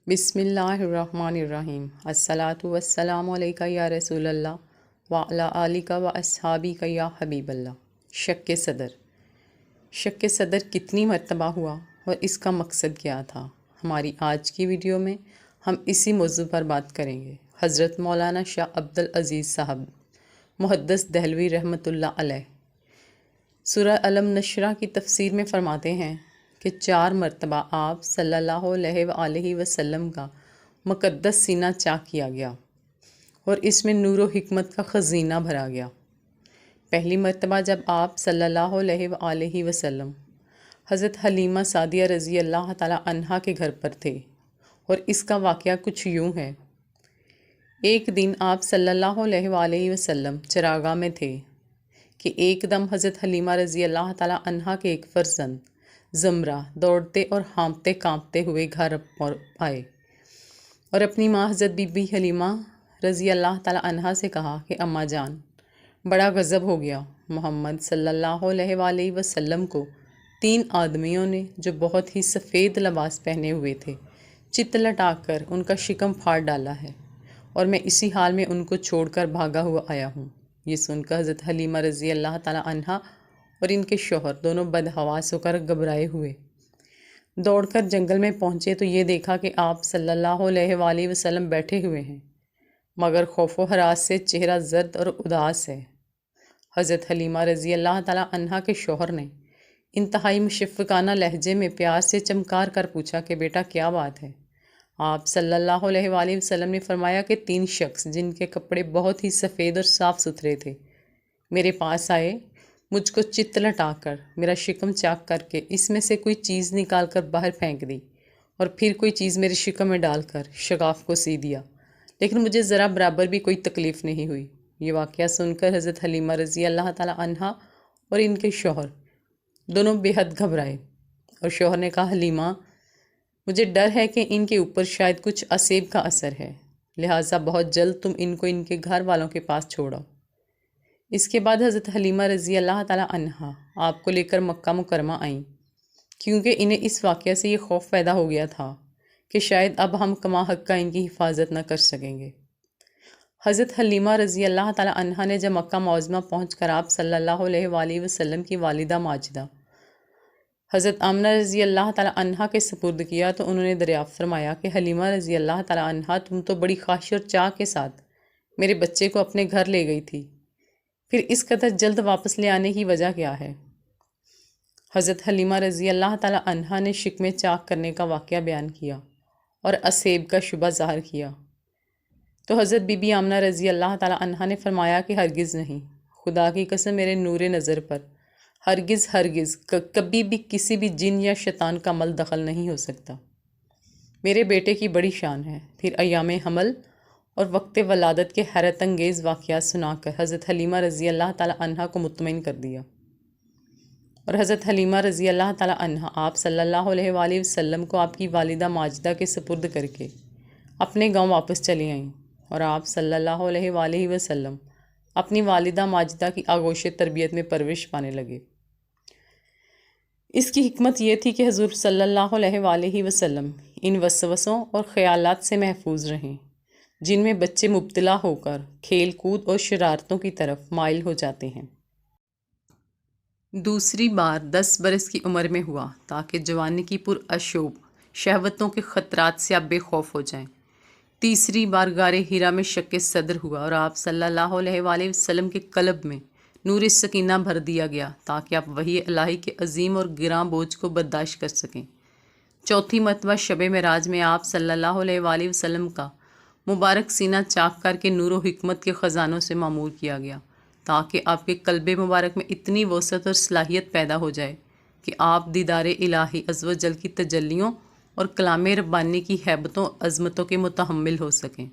بسم اللہ الرحمن الرحیم الصلاۃ والسلام علیکہ یا رسول اللہ وعلی آلک و اصحابک یا حبیب اللہ۔ شک صدر کتنی مرتبہ ہوا اور اس کا مقصد کیا تھا؟ ہماری آج کی ویڈیو میں ہم اسی موضوع پر بات کریں گے۔ حضرت مولانا شاہ عبد العزیز صاحب محدث دہلوی رحمۃ اللہ علیہ سورہ علم نشرہ کی تفسیر میں فرماتے ہیں کہ 4 مرتبہ آپ صلی اللہ علیہ وآلہ وسلم کا مقدس سینہ چاک کیا گیا اور اس میں نور و حکمت کا خزینہ بھرا گیا۔ پہلی مرتبہ جب آپ صلی اللہ علیہ وآلہ وسلم حضرت حلیمہ سعدیہ رضی اللہ تعالی عنہا کے گھر پر تھے، اور اس کا واقعہ کچھ یوں ہے۔ ایک دن آپ صلی اللہ علیہ وآلہ وسلم چراگاہ میں تھے کہ ایک دم حضرت حلیمہ رضی اللہ تعالی عنہا کے ایک فرزند زمرہ دوڑتے اور ہانپتے کانپتے ہوئے گھر آئے اور اپنی ماں حضرت بی بی حلیمہ رضی اللہ تعالی عنہا سے کہا کہ اماں جان، بڑا غضب ہو گیا۔ محمد صلی اللہ علیہ وآلہ وسلم کو 3 آدمیوں نے جو بہت ہی سفید لباس پہنے ہوئے تھے چت لٹا کر ان کا شکم پھاڑ ڈالا ہے، اور میں اسی حال میں ان کو چھوڑ کر بھاگا ہوا آیا ہوں۔ یہ سن کر حضرت حلیمہ رضی اللہ تعالی عنہا اور ان کے شوہر دونوں بدحواس ہو کر گھبرائے ہوئے دوڑ کر جنگل میں پہنچے تو یہ دیکھا کہ آپ صلی اللہ علیہ وآلہ وسلم بیٹھے ہوئے ہیں، مگر خوف و ہراس سے چہرہ زرد اور اداس ہے۔ حضرت حلیمہ رضی اللہ تعالی عنہا کے شوہر نے انتہائی مشفقانہ لہجے میں پیار سے چمکار کر پوچھا کہ بیٹا کیا بات ہے؟ آپ صلی اللہ علیہ وآلہ وسلم نے فرمایا کہ 3 شخص جن کے کپڑے بہت ہی سفید اور صاف ستھرے تھے میرے پاس آئے، مجھ کو چت لٹا کر میرا شکم چاک کر کے اس میں سے کوئی چیز نکال کر باہر پھینک دی، اور پھر کوئی چیز میرے شکم میں ڈال کر شگاف کو سی دیا، لیکن مجھے ذرا برابر بھی کوئی تکلیف نہیں ہوئی۔ یہ واقعہ سن کر حضرت حلیمہ رضی اللہ تعالی عنہا اور ان کے شوہر دونوں بے حد گھبرائے، اور شوہر نے کہا حلیمہ، مجھے ڈر ہے کہ ان کے اوپر شاید کچھ اسیب کا اثر ہے، لہٰذا بہت جلد تم ان کو ان کے گھر والوں کے پاس چھوڑو۔ اس کے بعد حضرت حلیمہ رضی اللہ تعالی عنہا آپ کو لے کر مکہ مکرمہ آئیں، کیونکہ انہیں اس واقعہ سے یہ خوف پیدا ہو گیا تھا کہ شاید اب ہم کما حق کا ان کی حفاظت نہ کر سکیں گے۔ حضرت حلیمہ رضی اللہ تعالی عنہا نے جب مکہ معظمہ پہنچ کر آپ صلی اللہ علیہ وآلہ وسلم کی والدہ ماجدہ حضرت آمنہ رضی اللہ تعالی عنہا کے سپرد کیا تو انہوں نے دریافت فرمایا کہ حلیمہ رضی اللہ تعالی عنہا، تم تو بڑی خواہش اور چاہ کے ساتھ میرے بچے کو اپنے گھر لے گئی تھی، پھر اس قدر جلد واپس لے آنے کی وجہ کیا ہے؟ حضرت حلیمہ رضی اللہ تعالی عنہا نے شکم چاک کرنے کا واقعہ بیان کیا اور اسیب کا شبہ ظاہر کیا، تو حضرت بی بی آمنہ رضی اللہ تعالی عنہا نے فرمایا کہ ہرگز نہیں، خدا کی قسم میرے نور نظر پر ہرگز کبھی بھی کسی بھی جن یا شیطان کا عمل دخل نہیں ہو سکتا۔ میرے بیٹے کی بڑی شان ہے۔ پھر ایام حمل اور وقت ولادت کے حیرت انگیز واقعات سنا کر حضرت حلیمہ رضی اللہ تعالی عنہا کو مطمئن کر دیا، اور حضرت حلیمہ رضی اللہ تعالی عنہا آپ صلی اللہ علیہ وآلہ وسلم کو آپ کی والدہ ماجدہ کے سپرد کر کے اپنے گاؤں واپس چلی آئیں، اور آپ صلی اللہ علیہ وآلہ وسلم اپنی والدہ ماجدہ کی آغوش تربیت میں پرورش پانے لگے۔ اس کی حکمت یہ تھی کہ حضور صلی اللہ علیہ وآلہ وسلم ان وسوسوں اور خیالات سے محفوظ رہیں جن میں بچے مبتلا ہو کر کھیل کود اور شرارتوں کی طرف مائل ہو جاتے ہیں۔ دوسری بار 10 برس کی عمر میں ہوا تاکہ جوانی کی پرعشوب شہوتوں کے خطرات سے آپ بے خوف ہو جائیں۔ تیسری بار غار ہیرا میں شک صدر ہوا اور آپ صلی اللہ علیہ وآلہ وسلم کے قلب میں نور سکینہ بھر دیا گیا تاکہ آپ وحی الہی کے عظیم اور گراں بوجھ کو برداشت کر سکیں۔ چوتھی مرتبہ شب معراج میں آپ صلی اللہ علیہ وآلہ وسلم کا مبارک سینہ چاک کر کے نور و حکمت کے خزانوں سے معمور کیا گیا تاکہ آپ کے قلب مبارک میں اتنی وسعت اور صلاحیت پیدا ہو جائے کہ آپ دیدار الہی عز و جل کی تجلیوں اور کلام ربانی کی ہیبتوں عظمتوں کے متحمل ہو سکیں۔